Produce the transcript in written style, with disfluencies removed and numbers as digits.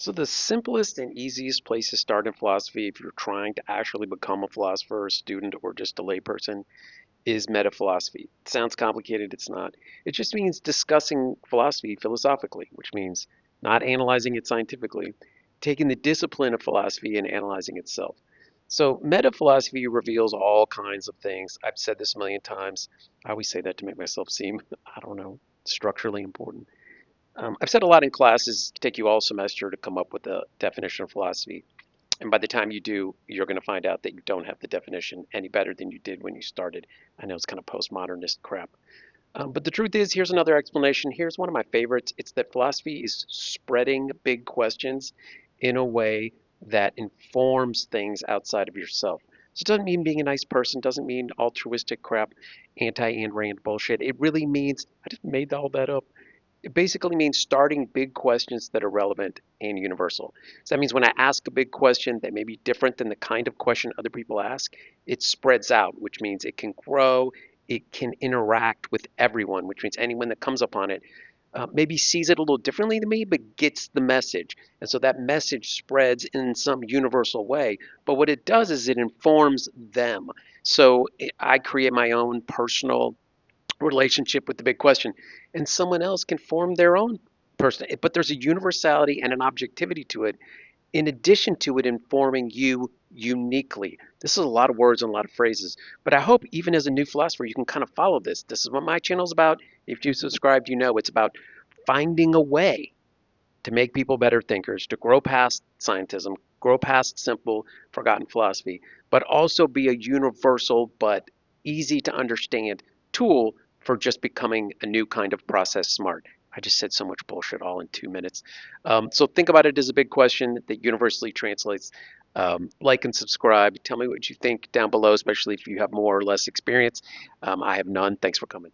So the simplest and easiest place to start in philosophy, if you're trying to actually become a philosopher, a student, or just a layperson, is metaphilosophy. It sounds complicated, it's not. It just means discussing philosophy philosophically, which means not analyzing it scientifically, taking the discipline of philosophy and analyzing itself. So metaphilosophy reveals all kinds of things. I've said this a million times. I always say that to make myself seem, I don't know, structurally important. I've said a lot in classes, take you all semester to come up with a definition of philosophy. And by the time you do, you're going to find out that you don't have the definition any better than you did when you started. I know it's kind of postmodernist crap. But the truth is, here's another explanation. Here's one of my favorites. It's that philosophy is spreading big questions in a way that informs things outside of yourself. So it doesn't mean being a nice person, doesn't mean altruistic crap, anti-Ayn Rand bullshit. It really means, I just made all that up. It basically means starting big questions that are relevant and universal. So that means when I ask a big question that may be different than the kind of question other people ask, it spreads out, which means it can grow, it can interact with everyone, which means anyone that comes upon it maybe sees it a little differently than me, but gets the message. And so that message spreads in some universal way. But what it does is it informs them. So I create my own personal relationship with the big question, and someone else can form their own person. But there's a universality and an objectivity to it, in addition to it informing you uniquely. This is a lot of words and a lot of phrases, but I hope even as a new philosopher, you can kind of follow this. This is what my channel is about. If you subscribed, you know it's about finding a way to make people better thinkers, to grow past scientism, grow past simple, forgotten philosophy, but also be a universal but easy to understand tool for just becoming a new kind of process smart. I just said so much bullshit all in 2 minutes. So think about it as a big question that universally translates. Like and subscribe. Tell me what you think down below, especially if you have more or less experience. I have none. Thanks for coming.